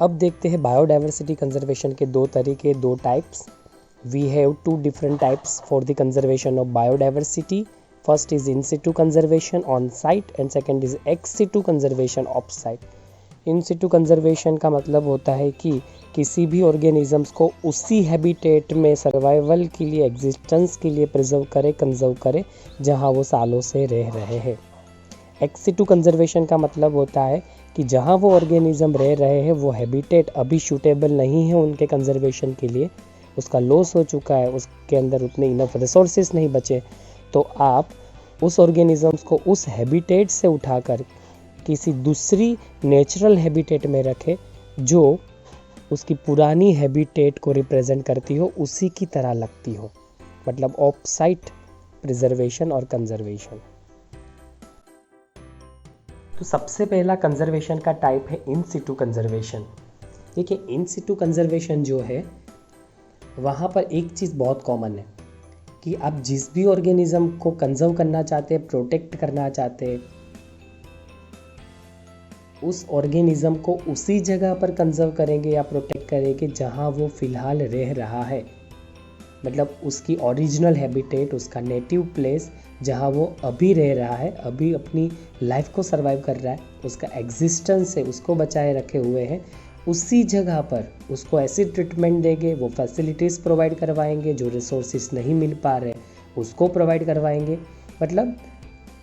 अब देखते हैं बायोडाइवर्सिटी कंजर्वेशन के दो तरीके, दो types. We have two different types for the conservation of biodiversity. First is in situ conservation on site and second is ex situ conservation off site. In situ conservation का मतलब होता है कि किसी भी ऑर्गेनिजम्स को उसी हैबिटेट में सर्वाइवल के लिए, एग्जिस्टेंस के लिए प्रिजर्व करे, कंजर्व करे जहाँ वो सालों से रह रहे हैं. एक्स सिटू कंजर्वेशन का मतलब होता है कि जहाँ वो ऑर्गेनिज्म रह रहे हैं वो हैबिटेट अभी सूटेबल नहीं है उनके कंजर्वेशन के लिए, उसका लॉस हो चुका है, उसके अंदर उतने इनफ रिसोर्सेज नहीं बचे, तो आप उस ऑर्गेनिजम्स को उस हैबिटेट से उठाकर किसी दूसरी नेचुरल हैबिटेट में रखें जो उसकी पुरानी हैबिटेट को रिप्रेजेंट करती हो, उसी की तरह लगती हो. मतलब ऑफ साइट प्रिजर्वेशन और कंजर्वेशन. तो सबसे पहला कंजर्वेशन का टाइप है इन सिटू कंजर्वेशन. देखिए, इन सिटू कंजर्वेशन जो है वहाँ पर एक चीज़ बहुत कॉमन है कि आप जिस भी ऑर्गेनिज्म को कंजर्व करना चाहते हैं, प्रोटेक्ट करना चाहते हैं, उस ऑर्गेनिज्म को उसी जगह पर कंजर्व करेंगे या प्रोटेक्ट करेंगे जहाँ वो फ़िलहाल रह रहा है. मतलब उसकी ओरिजिनल हैबिटेट, उसका नेटिव प्लेस जहाँ वो अभी रह रहा है, अभी अपनी लाइफ को सर्वाइव कर रहा है, उसका एग्जिस्टेंस है, उसको बचाए रखे हुए हैं, उसी जगह पर उसको ऐसी ट्रीटमेंट देंगे, वो फैसिलिटीज़ प्रोवाइड करवाएंगे, जो रिसोर्सेज नहीं मिल पा रहे उसको प्रोवाइड करवाएंगे. मतलब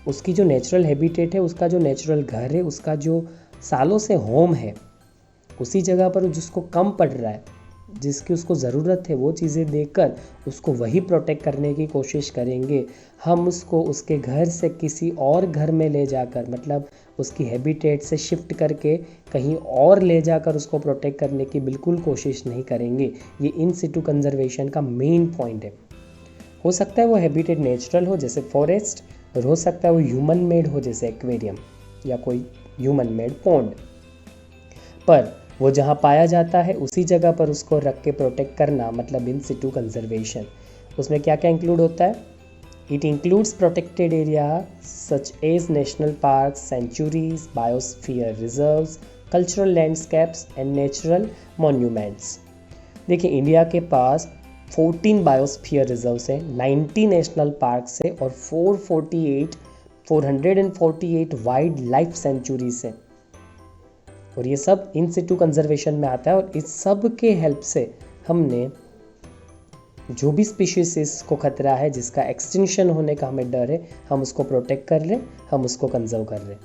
उसकी जो नेचुरल हैबिटेट है, उसका जो नेचुरल घर है, उसका जो सालों से होम है, उसी जगह पर जिसको कम पड़ रहा है, जिसकी उसको ज़रूरत है, वो चीज़ें देकर उसको वही प्रोटेक्ट करने की कोशिश करेंगे. हम उसको उसके घर से किसी और घर में ले जाकर, मतलब उसकी हैबिटेट से शिफ्ट करके कहीं और ले जाकर उसको प्रोटेक्ट करने की बिल्कुल कोशिश नहीं करेंगे. ये इन सिटू कंजर्वेशन का मेन पॉइंट है. हो सकता है वो हैबिटेट नेचुरल हो जैसे फॉरेस्ट, और हो सकता है वो ह्यूमन मेड हो जैसे एक्वेरियम या कोई ह्यूमन मेड पॉन्ड, पर वो जहाँ पाया जाता है उसी जगह पर उसको रख के प्रोटेक्ट करना मतलब इन सिटू कंजर्वेशन. उसमें क्या क्या इंक्लूड होता है? It includes protected area such as national park, sanctuaries, biosphere reserves, cultural landscapes and natural monuments. देखिए, इंडिया के पास 14 बायोस्फीयर रिजर्व्स हैं, 90 नेशनल पार्क्स है और 448 वाइल्ड लाइफ सेंचुरीज हैं. और ये सब इन सिटू कंजर्वेशन में आता है. और इस सब के हेल्प से हमने जो भी स्पीशीज को खतरा है, जिसका एक्सटिंक्शन होने का हमें डर है, हम उसको प्रोटेक्ट कर रहे हैं, हम उसको कंजर्व कर रहे हैं.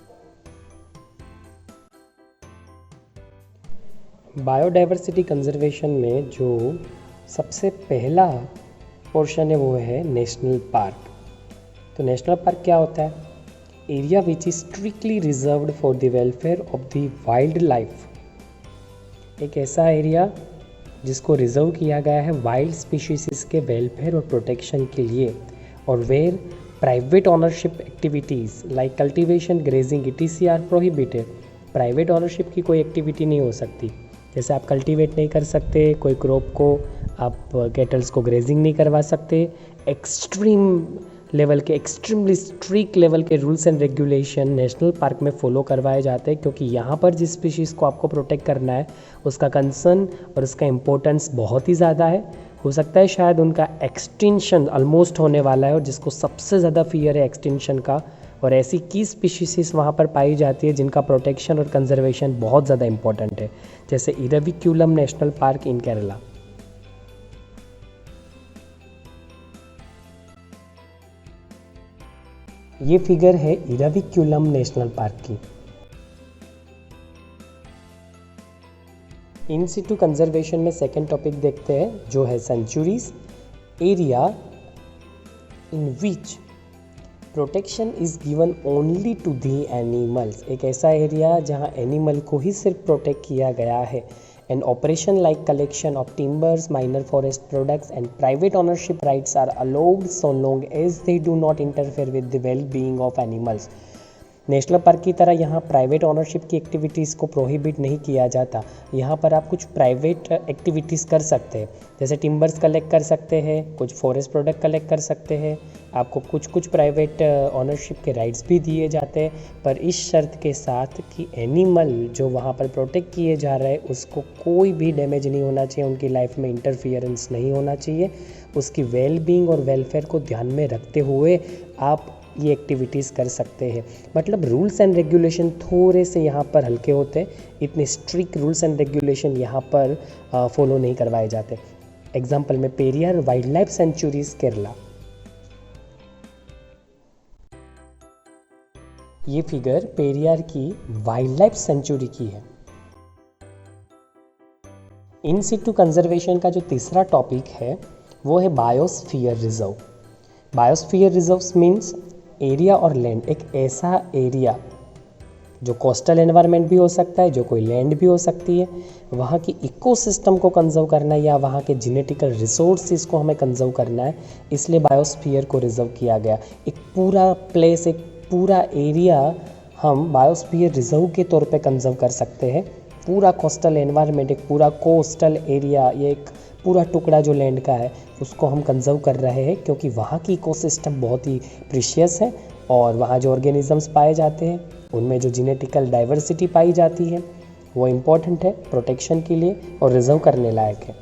बायोडाइवर्सिटी कंजर्वेशन में जो सबसे पहला पोर्शन है वो है नेशनल पार्क. तो नेशनल पार्क क्या होता है? Area which is strictly reserved for the welfare of the wildlife. एक ऐसा एरिया जिसको रिजर्व किया गया है वाइल्ड स्पीशीज के वेलफेयर और प्रोटेक्शन के लिए, और where private ownership activities like cultivation, grazing etc are prohibited. Private ownership की कोई एक्टिविटी नहीं हो सकती. जैसे आप कल्टीवेट नहीं कर सकते कोई क्रॉप को, आप कैटल्स को ग्रेजिंग नहीं करवा सकते. एक्सट्रीम लेवल के, एक्सट्रीमली स्ट्रिक्ट लेवल के rules and regulation national park में फॉलो करवाए जाते हैं, क्योंकि यहाँ पर जिस स्पीशीज़ को आपको प्रोटेक्ट करना है उसका कंसर्न और उसका इम्पोर्टेंस बहुत ही ज़्यादा है. हो सकता है शायद उनका एक्सटिंक्शन ऑलमोस्ट होने वाला है, और जिसको सबसे ज़्यादा फियर है एक्सटिंक्शन का, और ऐसी की स्पीशीज़ वहाँ पर पाई जाती है जिनका प्रोटेक्शन और कंजर्वेशन बहुत ज़्यादा इंपॉर्टेंट है, जैसे Eravikulam national park in Kerala. ये फिगर है इरविक्यूलम नेशनल पार्क की. इन सिटू कंजर्वेशन में सेकेंड टॉपिक देखते हैं जो है sanctuaries. Area in which protection is given only to the animals. एक ऐसा एरिया जहाँ एनिमल को ही सिर्फ प्रोटेक्ट किया गया है. An operation like collection of timbers, minor forest products and private ownership rights are allowed so long as they do not interfere with the well-being of animals. National park की तरह यहाँ private ownership की activities को prohibit नहीं किया जाता. यहाँ पर आप कुछ प्राइवेट एक्टिविटीज़ कर सकते हैं, जैसे टिम्बर्स कलेक्ट कर सकते हैं, कुछ फॉरेस्ट प्रोडक्ट कलेक्ट कर सकते हैं, आपको कुछ कुछ प्राइवेट ऑनरशिप के राइट्स भी दिए जाते हैं, पर इस शर्त के साथ कि एनिमल जो वहाँ पर प्रोटेक्ट किए जा रहे हैं उसको कोई भी डैमेज नहीं होना चाहिए, उनकी लाइफ में इंटरफियरेंस नहीं होना चाहिए। उसकी वेल बीइंग और वेलफेयर को ध्यान में रखते हुए आप ये एक्टिविटीज़ कर सकते हैं। मतलब रूल्स एंड रेगुलेशन थोड़े से यहाँ पर हल्के होते हैं, इतने स्ट्रिक्ट रूल्स एंड रेगुलेशन यहाँ पर फॉलो नहीं करवाए जाते। एग्जाम्पल में Periyar wild life sanctuaries Kerala. ये फिगर पेरियार की वाइल्ड लाइफ सेंचुरी की है। इन सिटू कंजर्वेशन का जो तीसरा टॉपिक है वो है biosphere reserve. Biosphere reserves means area और लैंड, एक ऐसा एरिया जो कोस्टल एनवायरनमेंट भी हो सकता है, जो कोई लैंड भी हो सकती है, वहाँ की इकोसिस्टम को कंजर्व करना है या वहाँ के जेनेटिकल रिसोर्सेज को हमें कंजर्व करना है, इसलिए बायोस्फीयर को रिजर्व किया गया। एक पूरा प्लेस, एक पूरा एरिया हम बायोस्फीयर रिजर्व के तौर पे कंजर्व कर सकते हैं। पूरा कोस्टल एनवायरनमेंट, एक पूरा कोस्टल एरिया, ये एक पूरा टुकड़ा जो लैंड का है उसको हम कंजर्व कर रहे हैं, क्योंकि वहाँ की इकोसिस्टम बहुत ही प्रीशियस है और वहाँ जो ऑर्गेनिजम्स पाए जाते हैं, उनमें जो जेनेटिकल डाइवर्सिटी पाई जाती है वो इम्पॉर्टेंट है प्रोटेक्शन के लिए और रिजर्व करने लायक है।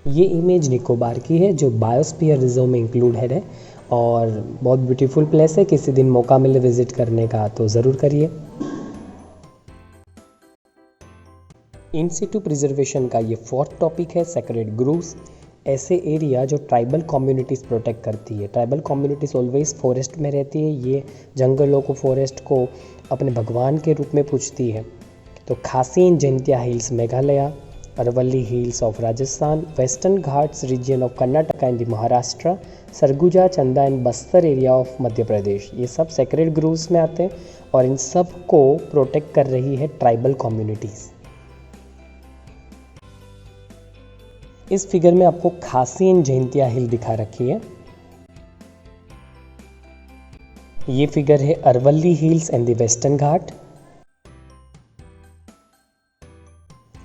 ये इमेज निकोबार की है जो बायोस्फीयर रिजर्व में इंक्लूडेड है और बहुत ब्यूटीफुल प्लेस है। किसी दिन मौका मिले विजिट करने का तो ज़रूर करिए। इन सिटू प्रिजर्वेशन का ये फोर्थ टॉपिक है सेक्रेड ग्रूव्स। ऐसे एरिया जो ट्राइबल कम्युनिटीज़ प्रोटेक्ट करती है। ट्राइबल कम्युनिटीज़ ऑलवेज फॉरेस्ट में रहती है, ये जंगलों को, फॉरेस्ट को अपने भगवान के रूप में पूजती है। तो Khasi and Jaintia hills Meghalaya, Aravalli hills of Rajasthan, Western Ghats region of Karnataka and Maharashtra, Surguja, Chanda and Bastar area of Madhya Pradesh, ये सब सेक्रेड ग्रूव्स में आते हैं और इन सब को प्रोटेक्ट कर रही है ट्राइबल कम्युनिटीज़। इस फिगर में आपको खासी एंड जैंतिया हिल दिखा रखी है। ये फिगर है Aravalli hills and the western Ghat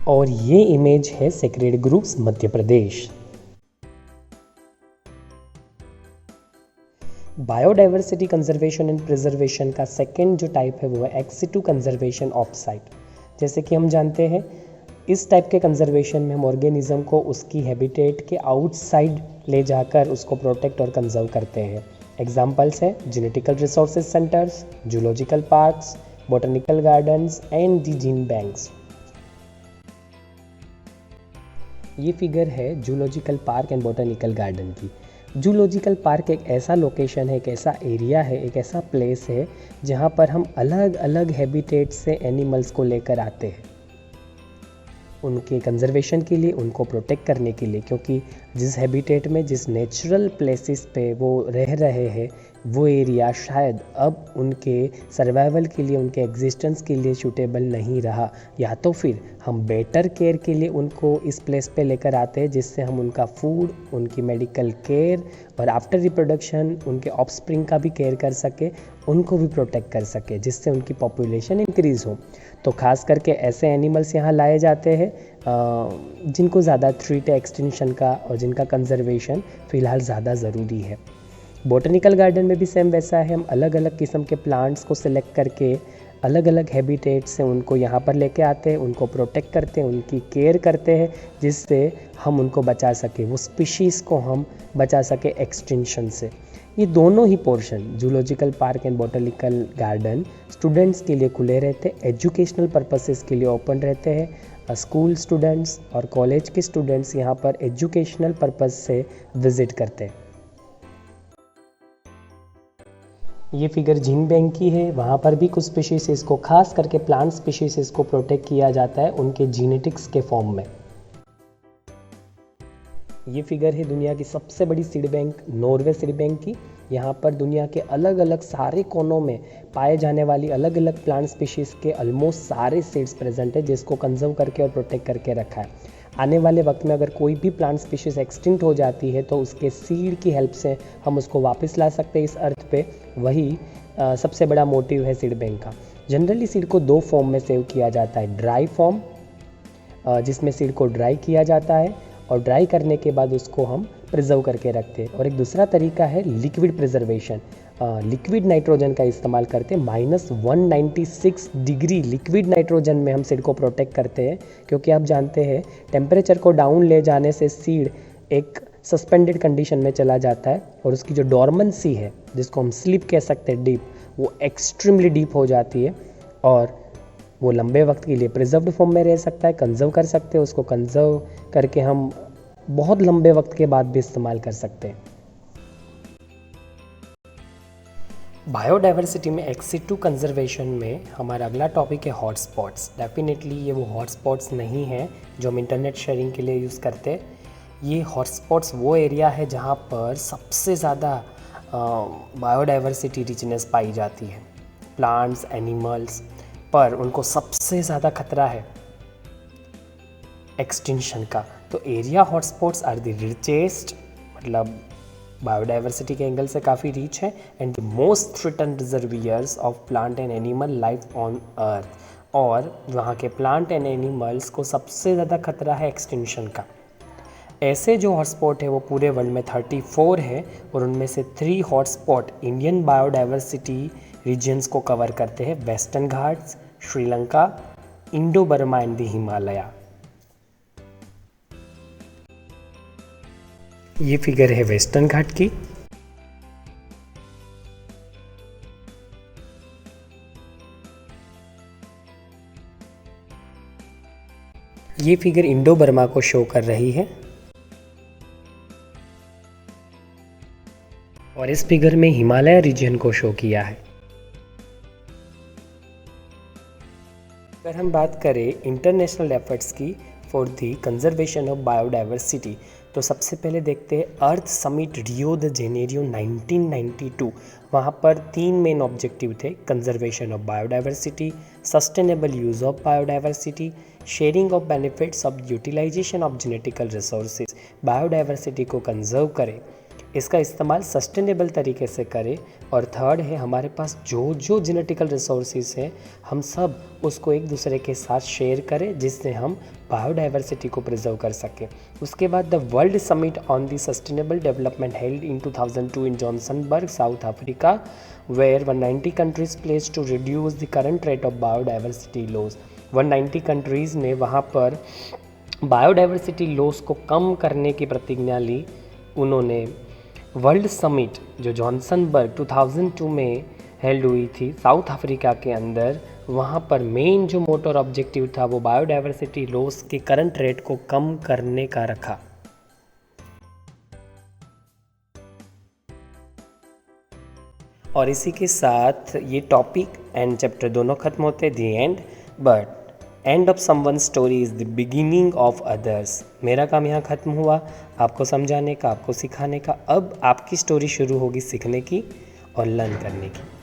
और ये इमेज है sacred groves Madhya Pradesh. Biodiversity conservation and preservation का सेकेंड जो टाइप है वो है ex situ conservation off site. जैसे कि हम जानते हैं इस टाइप के कंजर्वेशन में हम ऑर्गेनिज्म को उसकी हैबिटेट के आउटसाइड ले जाकर उसको प्रोटेक्ट और कंजर्व करते हैं। एग्जाम्पल्स है genetical resources centres, zoological parks, botanical gardens and the gene banks. ये फिगर है zoological park and botanical garden की। जूलॉजिकल पार्क एक ऐसा लोकेशन है, एक ऐसा एरिया है, एक ऐसा प्लेस है जहाँ पर हम अलग अलग हैबिटेट से एनिमल्स को लेकर आते हैं उनके कंजर्वेशन के लिए, उनको प्रोटेक्ट करने के लिए, क्योंकि जिस हैबिटेट में, जिस नेचुरल प्लेसेस पे वो रह रहे हैं वो एरिया शायद अब उनके सर्वाइवल के लिए, उनके एग्जिस्टेंस के लिए सूटेबल नहीं रहा, या तो फिर हम बेटर केयर के लिए उनको इस प्लेस पे लेकर आते हैं जिससे हम उनका फूड, उनकी मेडिकल केयर और आफ्टर रिप्रोडक्शन उनके ऑफस्प्रिंग का भी केयर कर सके, उनको भी प्रोटेक्ट कर सके, जिससे उनकी पॉपुलेशन इंक्रीज़ हो। तो ख़ास करके ऐसे एनिमल्स यहाँ लाए जाते हैं जिनको ज़्यादा थ्रेट है एक्सटिंक्शन का और जिनका कंजर्वेशन फ़िलहाल ज़्यादा ज़रूरी है। बॉटनिकल गार्डन में भी सेम वैसा है, हम अलग अलग किस्म के प्लांट्स को सिलेक्ट करके अलग अलग हैबिटेट से उनको यहाँ पर लेके आते हैं, उनको प्रोटेक्ट करते हैं, उनकी केयर करते हैं, जिससे हम उनको बचा सके, वो स्पीशीज़ को हम बचा सके एक्सटिंक्शन से। ये दोनों ही portion zoological park and botanical garden students के लिए खुले रहते हैं, एजुकेशनल पर्पसेस के लिए ओपन रहते हैं। स्कूल स्टूडेंट्स और कॉलेज के स्टूडेंट्स यहाँ पर एजुकेशनल पर्पस से विजिट करते हैं। ये फिगर जीन बैंक की है, वहाँ पर भी कुछ स्पीशीज़ को, खास करके प्लांट स्पीशीज़ को प्रोटेक्ट किया जाता है उनके जीनेटिक्स के फॉर्म में। ये फिगर है दुनिया की सबसे बड़ी seed bank Norway seed bank की। यहाँ पर दुनिया के अलग अलग सारे कोनों में पाए जाने वाली अलग अलग प्लांट स्पीशीज़ के ऑलमोस्ट सारे सीड्स प्रेजेंट है, जिसको कंजर्व करके और प्रोटेक्ट करके रखा है। आने वाले वक्त में अगर कोई भी प्लांट स्पीशीज़ एक्सटिंक्ट हो जाती है तो उसके सीड की हेल्प से हम उसको वापस ला सकते हैं इस अर्थ पे। वही सबसे बड़ा मोटिव है सीड बैंक का। जनरली सीड को दो फॉर्म में सेव किया जाता है, ड्राई फॉर्म जिसमें सीड को ड्राई किया जाता है, और ड्राई करने के बाद उसको हम प्रिजर्व करके रखते हैं। और एक दूसरा तरीका है लिक्विड प्रिजर्वेशन। लिक्विड नाइट्रोजन का इस्तेमाल करते हैं। -196 डिग्री लिक्विड नाइट्रोजन में हम सीड को प्रोटेक्ट करते हैं, क्योंकि आप जानते हैं टेम्परेचर को डाउन ले जाने से सीड एक सस्पेंडेड कंडीशन में चला जाता है और उसकी जो डॉर्मेंसी है, जिसको हम स्लीप कह सकते हैं, डीप, वो एक्सट्रीमली डीप हो जाती है और वो लंबे वक्त के लिए प्रिजर्व्ड फॉर्म में रह सकता है। कंजर्व कर सकते हैं उसको, कंजर्व करके हम बहुत लंबे वक्त के बाद भी इस्तेमाल कर सकते हैं। बायोडाइवर्सिटी में एक्सिटू कंजर्वेशन में हमारा अगला टॉपिक है हॉटस्पॉट्स। डेफिनेटली ये वो हॉटस्पॉट्स नहीं है जो हम इंटरनेट शेयरिंग के लिए यूज़ करते हैं। ये हॉटस्पॉट्स वो एरिया है जहाँ पर सबसे ज़्यादा बायोडाइवर्सिटी रिचनेस पाई जाती है। प्लांट्स, एनिमल्स, पर उनको सबसे ज़्यादा खतरा है एक्सटिंक्शन का। तो area hotspots are the richest, मतलब बायोडाइवर्सिटी के एंगल से काफ़ी रीच है, and the most threatened reservoirs of plant and animal life on earth. और वहाँ के प्लांट एंड एनिमल्स को सबसे ज़्यादा खतरा है एक्सटिंक्शन का। ऐसे जो हॉटस्पॉट है वो पूरे वर्ल्ड में 34 है और उनमें से 3 हॉटस्पॉट इंडियन बायोडाइवर्सिटी रीजन्स को कवर करते हैं। Western Ghats, Sri Lanka, Indo Burma and the Himalaya. ये फिगर है वेस्टर्न घाट की। ये फिगर इंडो बर्मा को शो कर रही है और इस फिगर में हिमालय रीजन को शो किया है। अगर हम बात करें इंटरनेशनल एफर्ट्स की for the conservation of biodiversity, तो सबसे पहले देखते हैं earth summit Rio de Janeiro 1992। वहाँ पर 3 मेन ऑब्जेक्टिव थे: conservation of biodiversity, sustainable use of biodiversity, sharing of benefits of utilisation of genetical resources. Biodiversity को कंजर्व करें, इसका इस्तेमाल सस्टेनेबल तरीके से करें, और थर्ड है हमारे पास जो जेनेटिकल रिसोर्सेज हैं हम सब उसको एक दूसरे के साथ शेयर करें, जिससे हम बायोडाइवर्सिटी को प्रिजर्व कर सकें। उसके बाद the world summit on the sustainable development held in 2002 in Johannesburg, South Africa, where 190 countries place to reduce the current rate of biodiversity loss. 190 countries ने वहाँ पर बायोडाइवर्सिटी लॉस को कम करने की प्रतिज्ञा ली। उन्होंने वर्ल्ड समिट जो जॉनसनबर्ग 2002 में हेल्ड हुई थी साउथ अफ्रीका के अंदर, वहाँ पर मेन जो मोटर ऑब्जेक्टिव था वो बायोडाइवर्सिटी लॉस के करंट रेट को कम करने का रखा। और इसी के साथ ये टॉपिक एंड चैप्टर दोनों खत्म होते the end, but end of someone story is the beginning of others. मेरा काम यहाँ ख़त्म हुआ आपको समझाने का, आपको सिखाने का। अब आपकी स्टोरी शुरू होगी सीखने की और लर्न करने की।